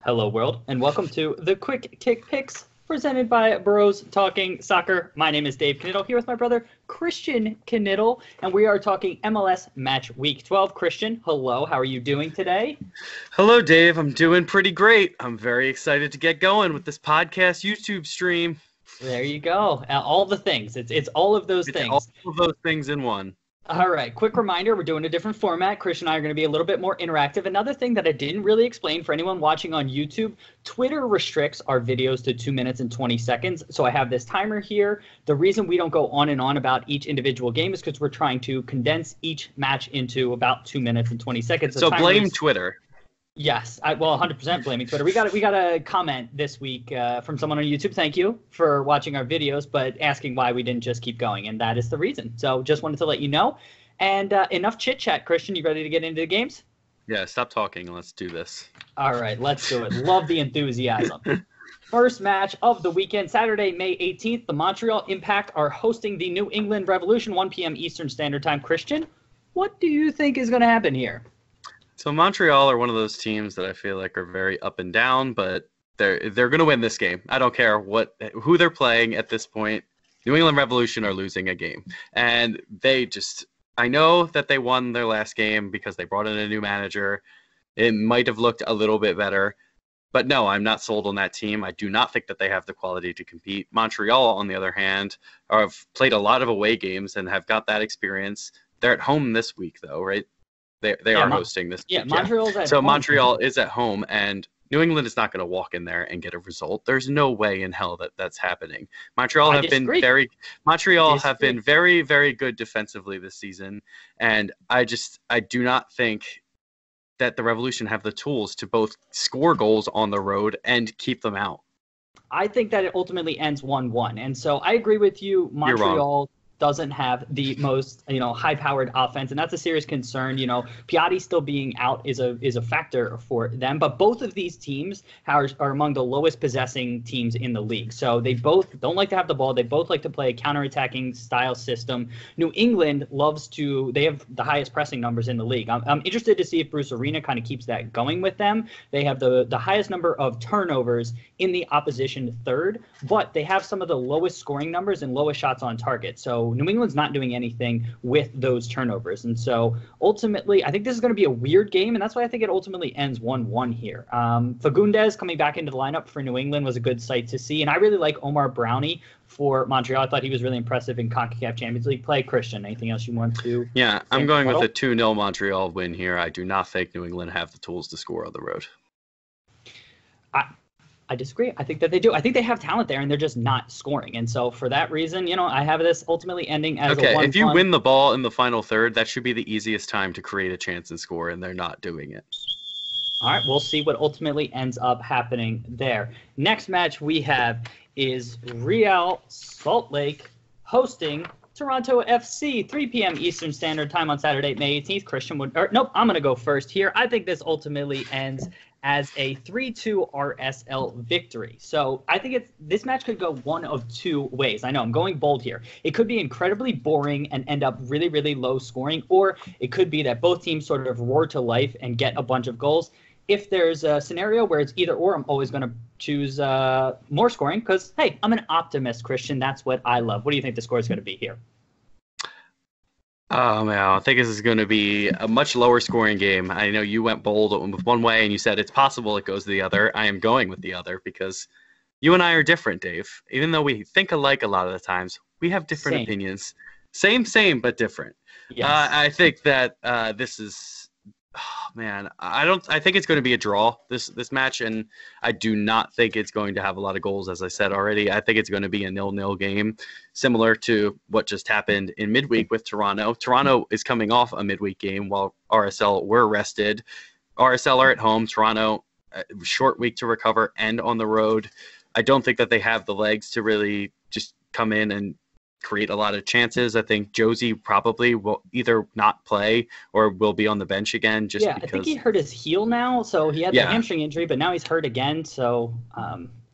Hello, world, and welcome to the Quick Kick Picks presented by Bros Talking Soccer. My name is Dave Knittel, here with my brother Christian Knittel, and we are talking MLS Match Week 12. Christian, hello, how are you doing today? Hello, Dave. I'm doing pretty great. I'm very excited to get going with this podcast YouTube stream. There you go. All the things. It's all of those things. All of those things in one. All right, quick reminder, we're doing a different format. Christian and I are going to be a little bit more interactive. Another thing that I didn't really explain for anyone watching on YouTube, Twitter restricts our videos to 2 minutes and 20 seconds. So I have this timer here. The reason we don't go on and on about each individual game is because we're trying to condense each match into about 2 minutes and 20 seconds. So blame Twitter. Yes, 100% blaming Twitter. We got a comment this week from someone on YouTube. Thank you for watching our videos, but asking why we didn't just keep going, and that is the reason. So just wanted to let you know. And enough chit chat, Christian. You ready to get into the games? Yeah, stop talking. Let's do this. All right, let's do it. Love the enthusiasm. First match of the weekend, Saturday, May 18th. The Montreal Impact are hosting the New England Revolution, 1 p.m. Eastern Standard Time. Christian, what do you think is going to happen here? So Montreal are one of those teams that I feel like are very up and down, but they're going to win this game. I don't care who they're playing at this point. New England Revolution are losing a game, and I know that they won their last game because they brought in a new manager. It might have looked a little bit better, but no, I'm not sold on that team. I do not think that they have the quality to compete. Montreal, on the other hand, have played a lot of away games and have got that experience. They're at home this week, though, right? They are hosting this. Yeah, Montreal's at home. So Montreal is at home, and New England is not going to walk in there and get a result. There's no way in hell that's happening. Montreal have been very, very good defensively this season, and I do not think that the Revolution have the tools to both score goals on the road and keep them out. I think that it ultimately ends 1-1, and so I agree with you. Montreal doesn't have the most, high-powered offense, and that's a serious concern. Piatti still being out is a factor for them, but both of these teams are among the lowest possessing teams in the league. So they both don't like to have the ball. They both like to play a counterattacking style system. New England they have the highest pressing numbers in the league. I'm interested to see if Bruce Arena kind of keeps that going with them. They have the highest number of turnovers in the opposition third, but they have some of the lowest scoring numbers and lowest shots on target. So New England's not doing anything with those turnovers. And so ultimately, I think this is going to be a weird game, and that's why I think it ultimately ends 1-1 here. Fagundes coming back into the lineup for New England was a good sight to see, and I really like Omar Brownie for Montreal. I thought he was really impressive in CONCACAF Champions League play. Christian, anything else you want to? Yeah, I'm going with a 2-0 Montreal win here. I do not think New England have the tools to score on the road. I disagree. I think that they do. I think they have talent there, and they're just not scoring. And so for that reason, I have this ultimately ending as a 1-1. If you win the ball in the final third, that should be the easiest time to create a chance and score, and they're not doing it. All right, we'll see what ultimately ends up happening there. Next match we have is Real Salt Lake hosting Toronto FC, 3 p.m. Eastern Standard Time on Saturday, May 18th. Christian I'm going to go first here. I think this ultimately ends as a 3-2 RSL victory. So I think this match could go one of two ways. I know I'm going bold here. It could be incredibly boring and end up really, really low scoring, or it could be that both teams sort of roar to life and get a bunch of goals. If there's a scenario where it's either or, I'm always going to choose more scoring because, hey, I'm an optimist, Christian. That's what I love. What do you think the score is going to be here? Oh, man, I think this is going to be a much lower scoring game. I know you went bold with one way and you said it's possible it goes the other. I am going with the other because you and I are different, Dave. Even though we think alike a lot of the times, we have different opinions. Same, but different. Yes. I think that this is... Oh, man, I think it's going to be a draw, this match, and I do not think it's going to have a lot of goals, as I said already. I think it's going to be a 0-0 game, similar to what just happened in midweek with Toronto. Toronto is coming off a midweek game while RSL were rested. RSL are at home. Toronto, short week to recover and on the road. I don't think that they have the legs to really just come in and create a lot of chances. I think Josie probably will either not play or will be on the bench again. Because I think he hurt his heel now, so he had the hamstring injury, but now he's hurt again. So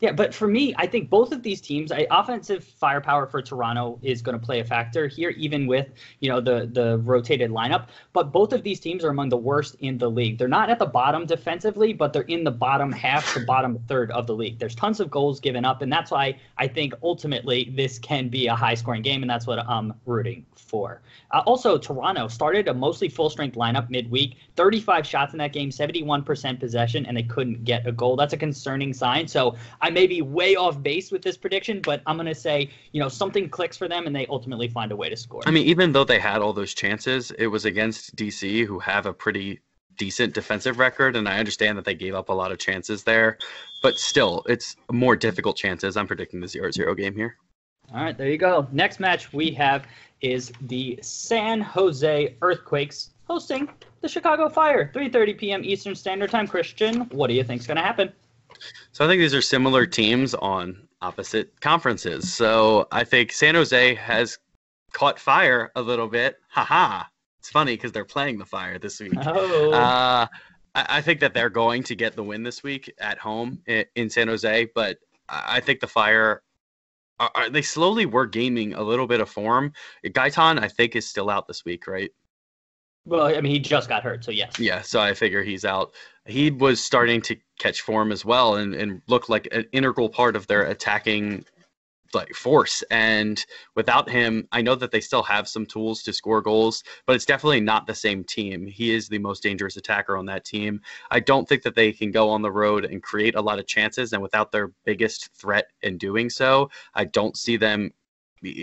Yeah, but for me, I think both of these teams, offensive firepower for Toronto is going to play a factor here, even with, the rotated lineup. But both of these teams are among the worst in the league. They're not at the bottom defensively, but they're in the bottom half to bottom third of the league. There's tons of goals given up, and that's why I think ultimately this can be a high-scoring game, and that's what I'm rooting for. Also, Toronto started a mostly full-strength lineup midweek, 35 shots in that game, 71% possession, and they couldn't get a goal. That's a concerning sign. So I may be way off base with this prediction, but I'm going to say, something clicks for them and they ultimately find a way to score. I mean, even though they had all those chances, it was against DC, who have a pretty decent defensive record, and I understand that they gave up a lot of chances there, but still, it's more difficult chances. I'm predicting the 0-0 game here. All right, there you go. Next match we have is the San Jose Earthquakes hosting the Chicago Fire, 3:30 p.m. Eastern Standard Time. Christian, what do you think is going to happen? So I think these are similar teams on opposite conferences. So I think San Jose has caught fire a little bit. Haha. It's funny because they're playing the Fire this week. Oh. I think that they're going to get the win this week at home in San Jose, but I think the Fire, they slowly were gaining a little bit of form. Gaitan, I think, is still out this week, right? Well, I mean, he just got hurt, so yes. Yeah, so I figure he's out. He was starting to catch form as well and looked like an integral part of their attacking force. And without him, I know that they still have some tools to score goals, but it's definitely not the same team. He is the most dangerous attacker on that team. I don't think that they can go on the road and create a lot of chances, and without their biggest threat in doing so, I don't see them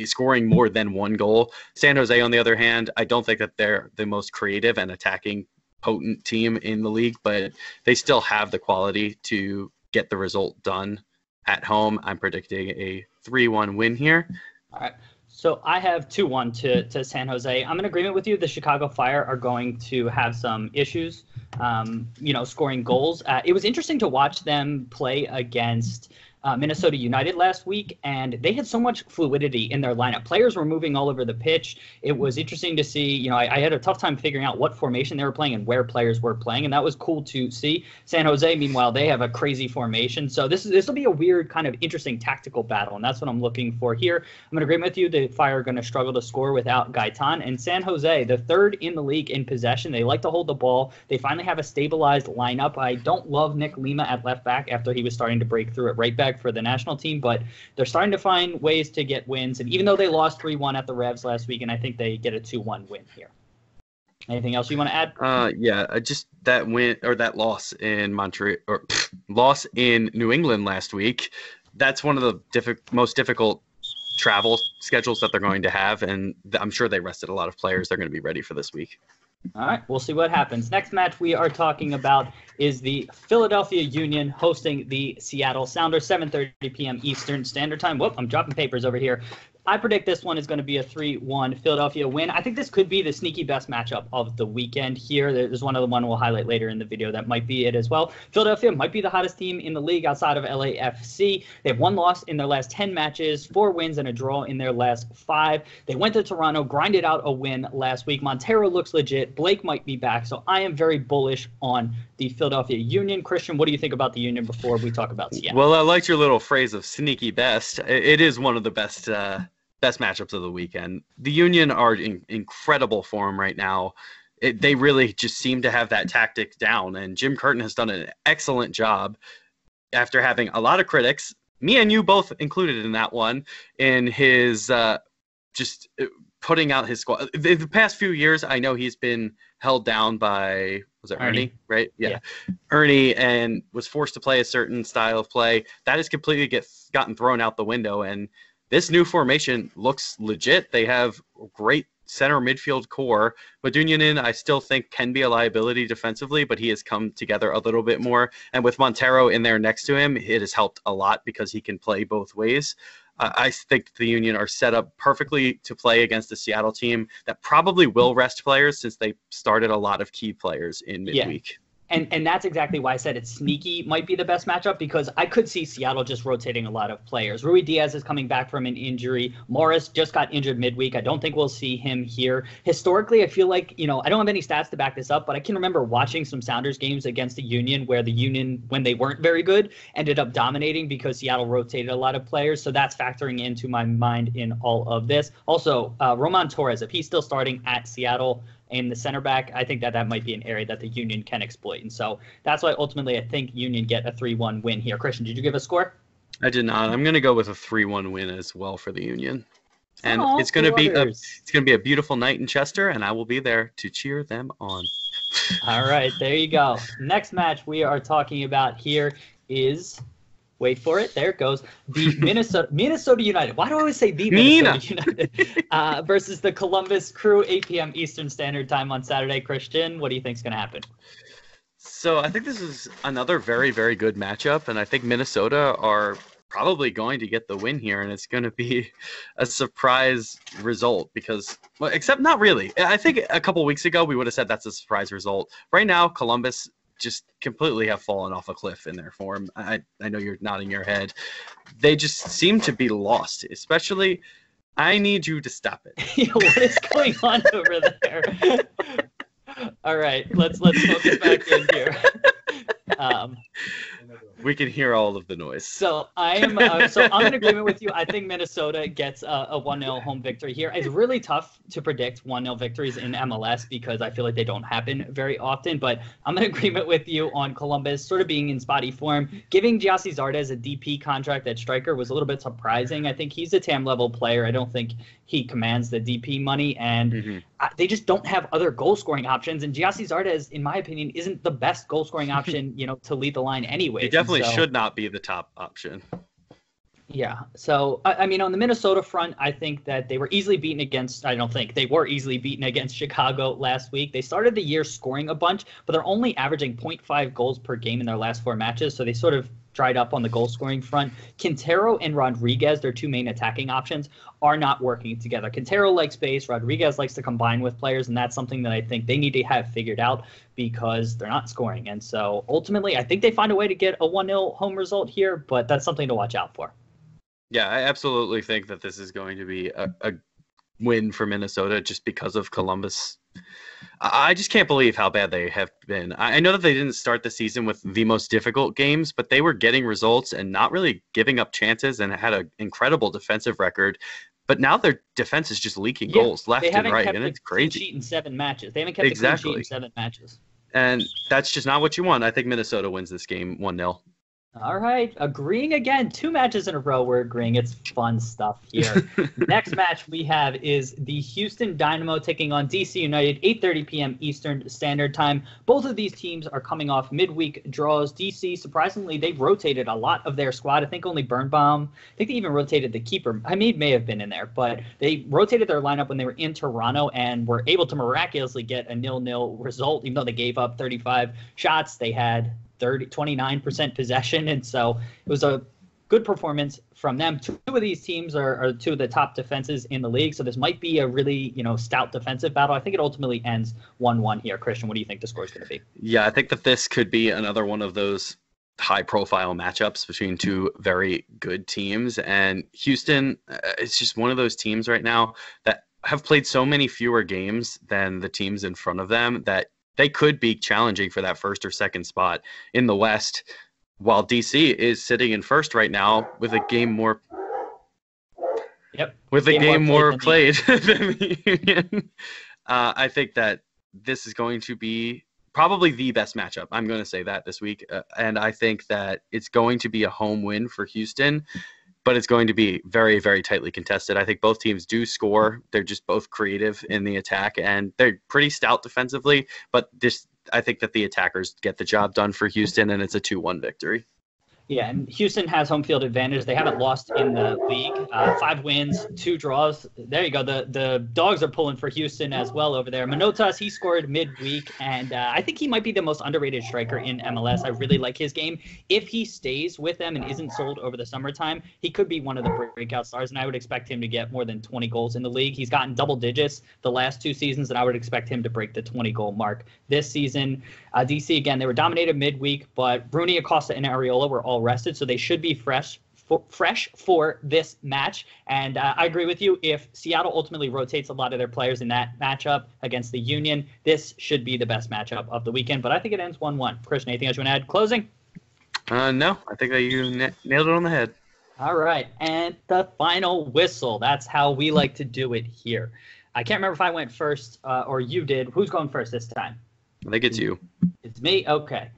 scoring more than one goal. San Jose, on the other hand, I don't think that they're the most creative and attacking potent team in the league, but they still have the quality to get the result done at home. I'm predicting a 3-1 win here. All right. So I have 2-1 to San Jose. I'm in agreement with you. The Chicago Fire are going to have some issues, scoring goals. It was interesting to watch them play against Minnesota United last week, and they had so much fluidity in their lineup. Players were moving all over the pitch. It was interesting to see. I had a tough time figuring out what formation they were playing and where players were playing, and that was cool to see. San Jose, meanwhile, they have a crazy formation. So this will be a weird kind of interesting tactical battle, and that's what I'm looking for here. I'm going to agree with you. The Fire are going to struggle to score without Gaitan. And San Jose, the third in the league in possession. They like to hold the ball. They finally have a stabilized lineup. I don't love Nick Lima at left back after he was starting to break through at right back for the national team, but they're starting to find ways to get wins. And even though they lost 3-1 at the Revs last week, and I think they get a 2-1 win here. Anything else you want to add? Just that win or that loss in Montreal or loss in New England last week. That's one of the most difficult travel schedules that they're going to have, and I'm sure they rested a lot of players. They're going to be ready for this week. All right, we'll see what happens. Next match we are talking about is the Philadelphia Union hosting the Seattle Sounders, 7:30 p.m. Eastern Standard Time. Whoop, I'm dropping papers over here. I predict this one is going to be a 3-1 Philadelphia win. I think this could be the sneaky best matchup of the weekend here. There's one we'll highlight later in the video that might be it as well. Philadelphia might be the hottest team in the league outside of LAFC. They have 1 loss in their last 10 matches, 4 wins and a draw in their last 5. They went to Toronto, grinded out a win last week. Montero looks legit. Blake might be back. So I am very bullish on the Philadelphia Union. Christian, what do you think about the Union before we talk about Seattle? Well, I liked your little phrase of sneaky best. It is one of the best matchups of the weekend. The Union are in incredible form right now. They really just seem to have that tactic down, and Jim Curtin has done an excellent job after having a lot of critics, me and you both included in that one, in his just putting out his squad. The past few years, I know he's been held down by, was it Ernie? Right? Yeah. Ernie, and was forced to play a certain style of play. That has completely gotten thrown out the window, and this new formation looks legit. They have great center midfield core. Budunyanin, I still think, can be a liability defensively, but he has come together a little bit more. And with Montero in there next to him, it has helped a lot because he can play both ways. I think the Union are set up perfectly to play against the Seattle team that probably will rest players since they started a lot of key players in midweek. And that's exactly why I said it's sneaky might be the best matchup, because I could see Seattle just rotating a lot of players. Rui Diaz is coming back from an injury. Morris just got injured midweek. I don't think we'll see him here. Historically, I feel like, I don't have any stats to back this up, but I can remember watching some Sounders games against the Union where the Union, when they weren't very good, ended up dominating because Seattle rotated a lot of players. So that's factoring into my mind in all of this. Also, Roman Torres, if he's still starting at Seattle, and the center back, I think that might be an area that the Union can exploit. And so that's why ultimately I think Union get a 3-1 win here. Christian, did you give a score? I did not. I'm going to go with a 3-1 win as well for the Union. And it's going to be a beautiful night in Chester, and I will be there to cheer them on. All right, there you go. Next match we are talking about here is, wait for it, there it goes, the Minnesota United. Why do I always say the Minnesota United? Versus the Columbus Crew, 8 p.m. Eastern Standard Time on Saturday. Christian, what do you think is going to happen? So I think this is another very, very good matchup, and I think Minnesota are probably going to get the win here, and it's going to be a surprise result because, well, except not really. I think a couple weeks ago we would have said that's a surprise result. Right now, Columbus just completely have fallen off a cliff in their form. I know you're nodding your head. They just seem to be lost, especially I need you to stop it. What is going on over there? All right, let's focus back in here. We can hear all of the noise. So I'm in agreement with you. I think Minnesota gets a 1-0 home victory here. It's really tough to predict 1-0 victories in MLS because I feel like they don't happen very often. But I'm in agreement with you on Columbus sort of being in spotty form. Giving Giassi Zardes a DP contract at striker was a little bit surprising. I think he's a TAM level player. I don't think he commands the DP money, and they just don't have other goal scoring options. And Giassi Zardes, in my opinion, isn't the best goal scoring option, to lead the line anyway. He definitely should not be the top option. Yeah. So, I mean, on the Minnesota front, I think that they were easily beaten against, I don't think, they were easily beaten against Chicago last week. They started the year scoring a bunch, but they're only averaging 0.5 goals per game in their last 4 matches. So they sort of dried up on the goal scoring front. Quintero and Rodriguez, their 2 main attacking options, are not working together. Quintero likes space. Rodriguez likes to combine with players, and that's something that I think they need to have figured out because they're not scoring. And so ultimately, I think they find a way to get a 1-0 home result here, but that's something to watch out for. Yeah, I absolutely think that this is going to be a win for Minnesota just because of Columbus. I just can't believe how bad they have been. I know that they didn't start the season with the most difficult games, but they were getting results and not really giving up chances and had an incredible defensive record. But now their defense is just leaking goals left and right, and it's crazy. Clean sheet in 7 matches. They haven't kept a clean sheet in 7 matches. And that's just not what you want. I think Minnesota wins this game 1-0. All right, agreeing again. 2 matches in a row we're agreeing. It's fun stuff here. Next match we have is the Houston Dynamo taking on DC United, 8:30 p.m. Eastern Standard Time. Both of these teams are coming off midweek draws. DC, surprisingly, they rotated a lot of their squad. I think only Birnbaum. I think they even rotated the keeper. Hamid may have been in there, but they rotated their lineup when they were in Toronto and were able to miraculously get a 0-0 result, even though they gave up 35 shots. They had 29% possession, and so it was a good performance from them. 2 of these teams are 2 of the top defenses in the league, so this might be a really stout defensive battle. I think it ultimately ends 1-1 here. Christian, what do you think the score is going to be? Yeah, I think that this could be another one of those high-profile matchups between 2 very good teams, and Houston, it's just one of those teams right now that have played so many fewer games than the teams in front of them that they could be challenging for that first or second spot in the West, while DC is sitting in first right now with a game more. Yep. With a game more played than the Union. I think that this is going to be probably the best matchup. I'm going to say that this week, and I think that it's going to be a home win for Houston. But it's going to be very, very tightly contested. I think both teams do score. They're just both creative in the attack, and they're pretty stout defensively. But I think that the attackers get the job done for Houston, and it's a 2-1 victory. Yeah, and Houston has home field advantage. They haven't lost in the league. 5 wins, 2 draws. There you go. The dogs are pulling for Houston as well over there. Manotas, he scored midweek, and I think he might be the most underrated striker in MLS. I really like his game. If he stays with them and isn't sold over the summertime, he could be one of the breakout stars, and I would expect him to get more than 20 goals in the league. He's gotten double digits the last 2 seasons, and I would expect him to break the 20-goal mark this season. DC, again, they were dominated midweek, but Bruni, Acosta, and Areola were all rested, so they should be fresh for this match. And I agree with you. If Seattle ultimately rotates a lot of their players in that matchup against the Union, this should be the best matchup of the weekend. But I think it ends 1-1. Christian, anything else you want to add? Closing? No, I think that you nailed it on the head. All right. And the final whistle. That's how we like to do it here. I can't remember if I went first or you did. Who's going first this time? I think it's you. It's me? Okay.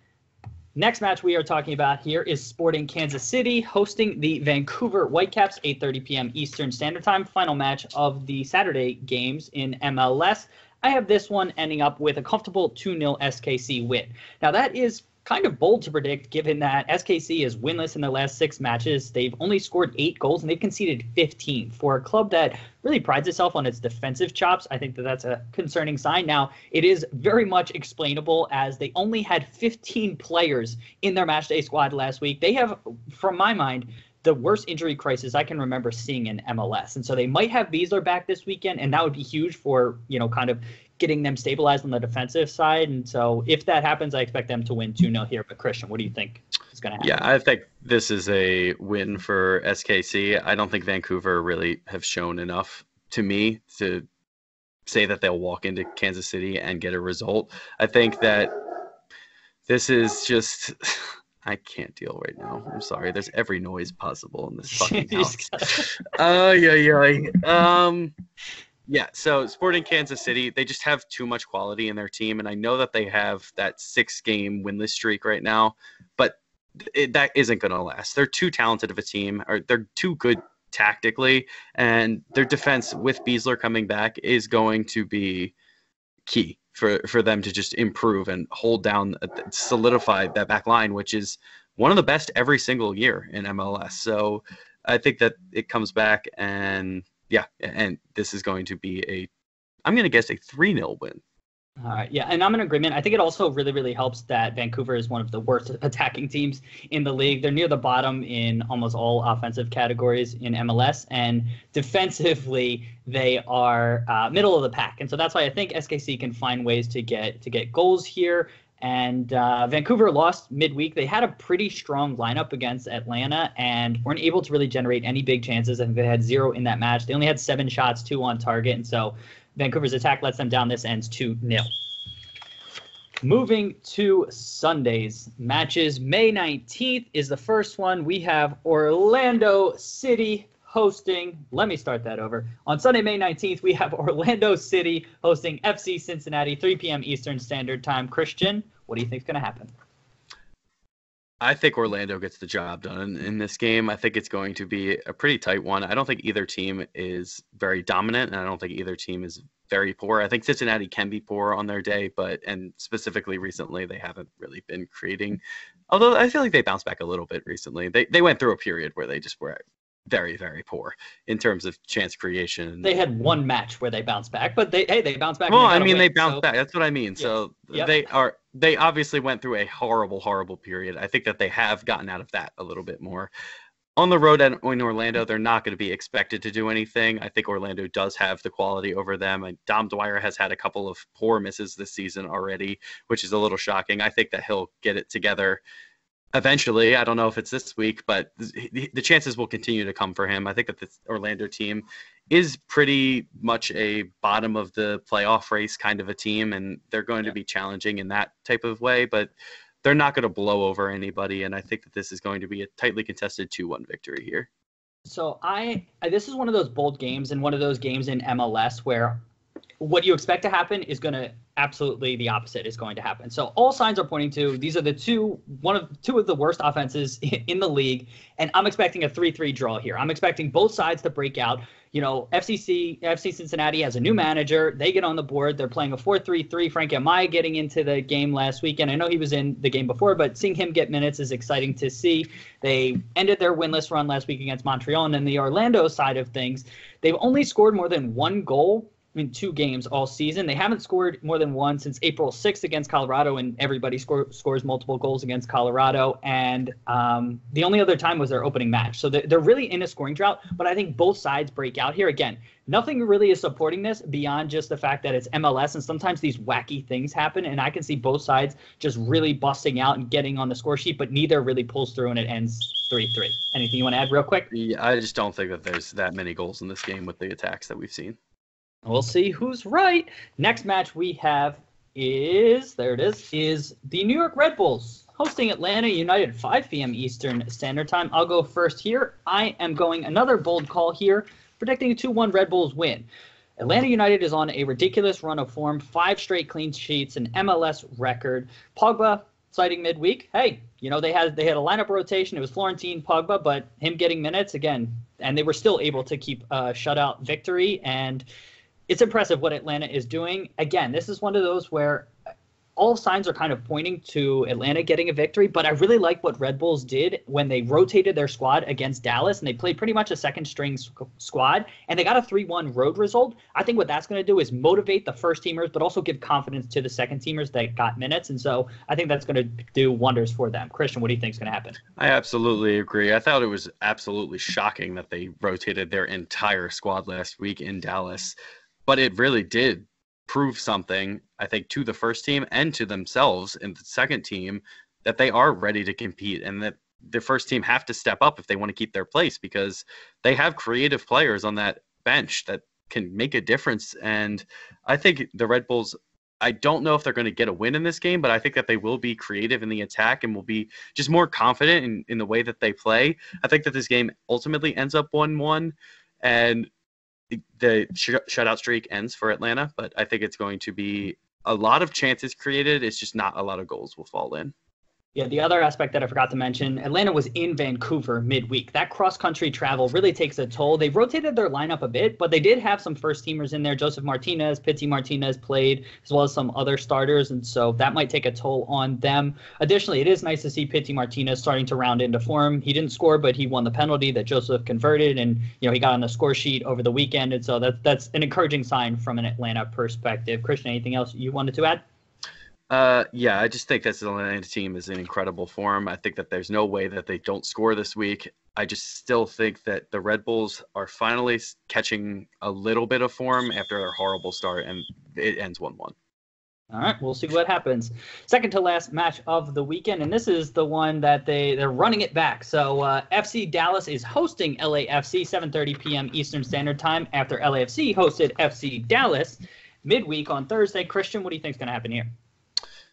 Next match we are talking about here is Sporting Kansas City hosting the Vancouver Whitecaps, 8:30 p.m. Eastern Standard Time. Final match of the Saturday games in MLS. I have this one ending up with a comfortable 2-0 SKC win. Now, that is kind of bold to predict given that SKC is winless in their last 6 matches. They've only scored 8 goals and they've conceded 15. For a club that really prides itself on its defensive chops, I think that that's a concerning sign. Now, it is very much explainable as they only had 15 players in their matchday squad last week. They have, from my mind, the worst injury crisis I can remember seeing in MLS. And so they might have Beasler back this weekend, and that would be huge for, kind of getting them stabilized on the defensive side. And so if that happens, I expect them to win 2-0 here. But Christian, what do you think is going to happen? Yeah, I think this is a win for SKC. I don't think Vancouver really have shown enough to me to say that they'll walk into Kansas City and get a result. I think that this is just... I can't deal right now. I'm sorry. There's every noise possible in this fucking house. Yeah, so Sporting Kansas City, they just have too much quality in their team, and I know that they have that 6-game winless streak right now, but that isn't going to last. They're too talented of a team, or they're too good tactically, and their defense with Beasler coming back is going to be key for them to just improve and hold down, solidify that back line, which is one of the best every single year in MLS. So I think that it comes back, and yeah, and this is going to be I'm going to guess a 3-0 win. All right, yeah, and I'm in agreement. I think it also really, really helps that Vancouver is one of the worst attacking teams in the league. They're near the bottom in almost all offensive categories in MLS, and defensively they are middle of the pack. And so that's why I think SKC can find ways to get goals here. And Vancouver lost midweek. They had a pretty strong lineup against Atlanta and weren't able to really generate any big chances. I think they had 0 in that match. They only had 7 shots, 2 on target, and so Vancouver's attack lets them down. This ends 2-0. Moving to Sunday's matches, May 19th is the first one. We have Orlando City hosting. Let me start that over. On Sunday, May 19th, we have Orlando City hosting FC Cincinnati, 3 p.m. Eastern Standard Time. Christian, what do you think is going to happen? I think Orlando gets the job done in this game. I think it's going to be a pretty tight one. I don't think either team is very dominant, and I don't think either team is very poor. I think Cincinnati can be poor on their day, and specifically recently, they haven't really been creating. Although I feel like they bounced back a little bit recently. They went through a period where they just were very, very poor in terms of chance creation. They had one match where they bounced back, but they bounced back. Well, they bounced back. That's what I mean. Yes. So Yep. they obviously went through a horrible, horrible period. I think that they have gotten out of that a little bit more. On the road in Orlando, they're not going to be expected to do anything. I think Orlando does have the quality over them. And Dom Dwyer has had a couple of poor misses this season already, which is a little shocking. I think that he'll get it together eventually. I don't know if it's this week, but the chances will continue to come for him. I think that the Orlando team is pretty much a bottom of the playoff race kind of a team, and they're going to be challenging in that type of way, but they're not going to blow over anybody, and I think that this is going to be a tightly contested 2-1 victory here. So this is one of those bold games and one of those games in MLS where what you expect to happen is going to absolutely the opposite is going to happen. So all signs are pointing to these are two of the worst offenses in the league, and I'm expecting a 3-3 draw here. I'm expecting both sides to break out. FC Cincinnati has a new manager. They get on the board. They're playing a 4-3-3. Frankie Amaya getting into the game last weekend. I know he was in the game before, but seeing him get minutes is exciting to see. They ended their winless run last week against Montreal, and then the Orlando side of things, they've only scored more than one goal in 2 games all season. They haven't scored more than one since April 6th against Colorado, and everybody scores multiple goals against Colorado. And the only other time was their opening match. So they're really in a scoring drought, but I think both sides break out here. Again, nothing really is supporting this beyond just the fact that it's MLS, and sometimes these wacky things happen, and I can see both sides just really busting out and getting on the score sheet, but neither really pulls through, and it ends 3-3. Anything you want to add real quick? Yeah, I just don't think that there's that many goals in this game with the attacks that we've seen. We'll see who's right. Next match we have is the New York Red Bulls hosting Atlanta United, 5 p.m. Eastern Standard Time. I'll go first here. I am going another bold call here, predicting a 2-1 Red Bulls win. Atlanta United is on a ridiculous run of form, 5 straight clean sheets, an MLS record. Pogba citing midweek. Hey, they had a lineup rotation. It was Florentine, Pogba, but him getting minutes again, and they were still able to keep a shutout victory. And it's impressive what Atlanta is doing. Again, this is one of those where all signs are kind of pointing to Atlanta getting a victory, but I really like what Red Bulls did when they rotated their squad against Dallas, and they played pretty much a second-string squad, and they got a 3-1 road result. I think what that's going to do is motivate the first-teamers, but also give confidence to the second-teamers that got minutes, and so I think that's going to do wonders for them. Christian, what do you think is going to happen? I absolutely agree. I thought it was absolutely shocking that they rotated their entire squad last week in Dallas. But it really did prove something, I think, to the first team and to themselves in the second team, that they are ready to compete, and that the first team have to step up if they want to keep their place, because they have creative players on that bench that can make a difference. And I think the Red Bulls, I don't know if they're going to get a win in this game, but I think that they will be creative in the attack and will be just more confident in the way that they play. I think that this game ultimately ends up 1-1, and the shutout streak ends for Atlanta, but I think it's going to be a lot of chances created. It's just not a lot of goals will fall in. Yeah, the other aspect that I forgot to mention, Atlanta was in Vancouver midweek. That cross-country travel really takes a toll. They rotated their lineup a bit, but they did have some first-teamers in there. Joseph Martinez, Pity Martinez played, as well as some other starters, and so that might take a toll on them. Additionally, it is nice to see Pity Martinez starting to round into form. He didn't score, but he won the penalty that Joseph converted, and he got on the score sheet over the weekend, and so that's an encouraging sign from an Atlanta perspective. Christian, anything else you wanted to add? Yeah, I just think this Atlanta team is in incredible form. I think that there's no way that they don't score this week. I just still think that the Red Bulls are finally catching a little bit of form after their horrible start, and it ends 1-1. All right, we'll see what happens. Second to last match of the weekend, and this is the one that they're running it back. So FC Dallas is hosting LAFC, 7:30 p.m. Eastern Standard Time, after LAFC hosted FC Dallas midweek on Thursday. Christian, what do you think is going to happen here?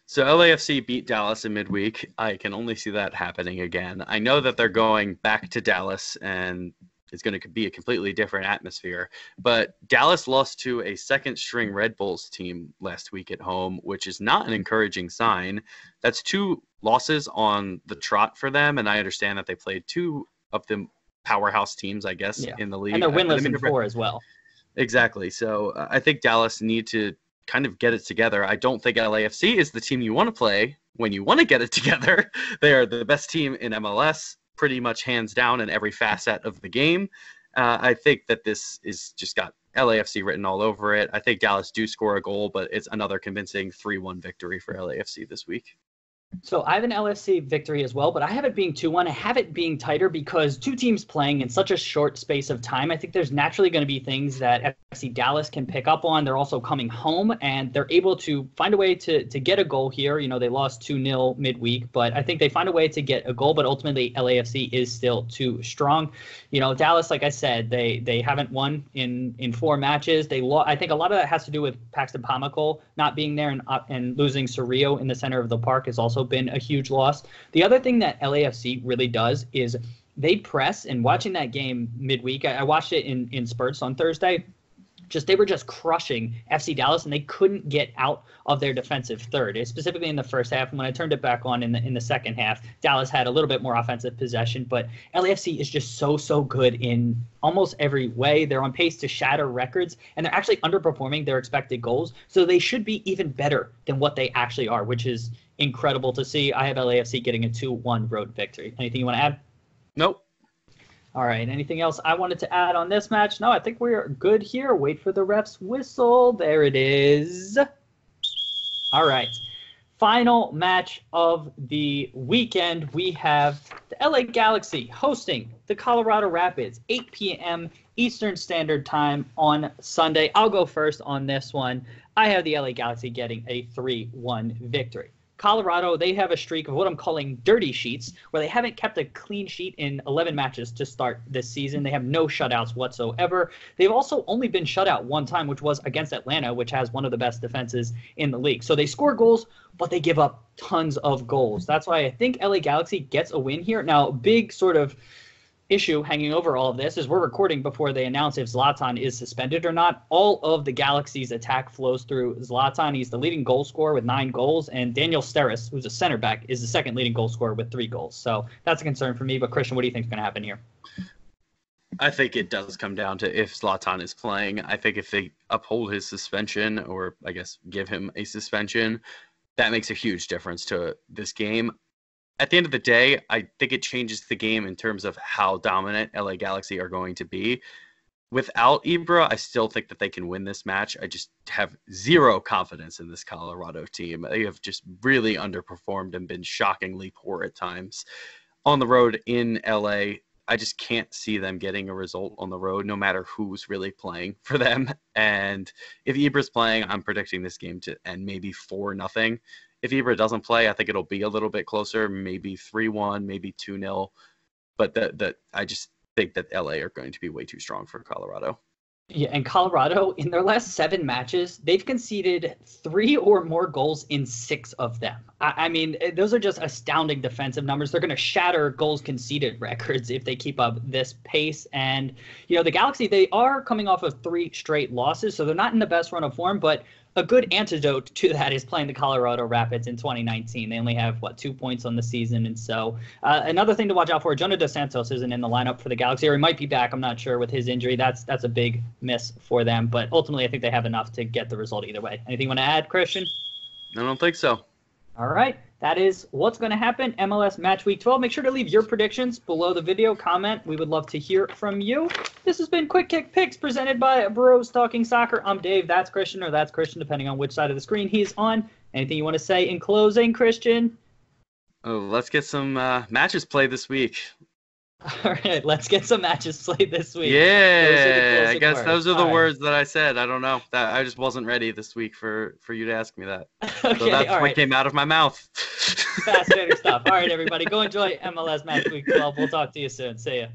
So LAFC beat Dallas in midweek. I can only see that happening again. I know that they're going back to Dallas, and it's going to be a completely different atmosphere. But Dallas lost to a second-string Red Bulls team last week at home, which is not an encouraging sign. That's 2 losses on the trot for them, and I understand that they played 2 of the powerhouse teams, I guess, in the league. And they're winless in 4 as well. Exactly. So I think Dallas need to kind of get it together. I don't think LAFC is the team you want to play when you want to get it together. They are the best team in MLS, pretty much hands down in every facet of the game. I think that this is just got LAFC written all over it. I think Dallas do score a goal, but it's another convincing 3-1 victory for LAFC this week. So I have an LFC victory as well, but I have it being 2-1. I have it being tighter because 2 teams playing in such a short space of time. I think there's naturally going to be things that FC Dallas can pick up on. They're also coming home, and they're able to find a way to get a goal here. They lost 2-0 midweek, but I think they find a way to get a goal, but ultimately LAFC is still too strong. Dallas, like I said, they haven't won in 4 matches. I think a lot of that has to do with Paxton Pomykal not being there and losing Cerrillo in the center of the park is also been a huge loss. The other thing that LAFC really does is they press, and watching that game midweek, I watched it in spurts on Thursday. they were just crushing FC Dallas, and they couldn't get out of their defensive third, specifically in the first half. And when I turned it back on in the second half, Dallas had a little bit more offensive possession, but LAFC is just so good in almost every way. They're on pace to shatter records, and they're actually underperforming their expected goals, so they should be even better than what they actually are, which is incredible to see. I have LAFC getting a 2-1 road victory. Anything you want to add? Nope. All right. Anything else I wanted to add on this match? No, I think we're good here. Wait for the ref's whistle. There it is. All right. Final match of the weekend. We have the LA Galaxy hosting the Colorado Rapids, 8 p.m. Eastern Standard Time on Sunday. I'll go first on this one. I have the LA Galaxy getting a 3-1 victory. Colorado, they have a streak of what I'm calling dirty sheets, where they haven't kept a clean sheet in 11 matches to start this season. They have no shutouts whatsoever. They've also only been shut out one time, which was against Atlanta, which has one of the best defenses in the league. So they score goals, but they give up tons of goals. That's why I think LA Galaxy gets a win here. Now, big sort of issue hanging over all of this is we're recording before they announce if Zlatan is suspended or not. All of the Galaxy's attack flows through Zlatan. He's the leading goal scorer with 9 goals, and Daniel Steres, who's a center back, is the second leading goal scorer with 3 goals. So that's a concern for me. But Christian, what do you think is going to happen here? I think it does come down to if Zlatan is playing. I think if they uphold his suspension, or I guess give him a suspension, that makes a huge difference to this game. At the end of the day, I think it changes the game in terms of how dominant LA Galaxy are going to be. Without Ibra, I still think that they can win this match. I just have zero confidence in this Colorado team. They have just really underperformed and been shockingly poor at times. On the road in LA, I just can't see them getting a result on the road, no matter who's really playing for them. And if Ibra's playing, I'm predicting this game to end maybe 4-0. If Ibra doesn't play, I think it'll be a little bit closer, maybe 3-1, maybe 2-0. But I just think that LA are going to be way too strong for Colorado. Yeah, and Colorado, in their last 7 matches, they've conceded 3 or more goals in 6 of them. I mean, those are just astounding defensive numbers. They're going to shatter goals conceded records if they keep up this pace. And, the Galaxy, they are coming off of 3 straight losses, so they're not in the best run of form, but a good antidote to that is playing the Colorado Rapids in 2019. They only have, 2 points on the season. And so another thing to watch out for, Jonah Dos Santos isn't in the lineup for the Galaxy, or he might be back. I'm not sure with his injury. That's a big miss for them. But ultimately, I think they have enough to get the result either way. Anything you want to add, Christian? I don't think so. All right. That is what's going to happen. MLS Match Week 12. Make sure to leave your predictions below the video. Comment. We would love to hear from you. This has been Quick Kick Picks presented by Bros Talking Soccer. I'm Dave. That's Christian, or that's Christian, depending on which side of the screen he's on. Anything you want to say in closing, Christian? Oh, let's get some matches played this week. All right, let's get some matches played this week. Yeah, I guess those are the words that I said. I don't know. I just wasn't ready this week for you to ask me that. Okay, so that's what came out of my mouth. Fascinating stuff. All right, everybody, go enjoy MLS Match Week 12. We'll talk to you soon. See ya.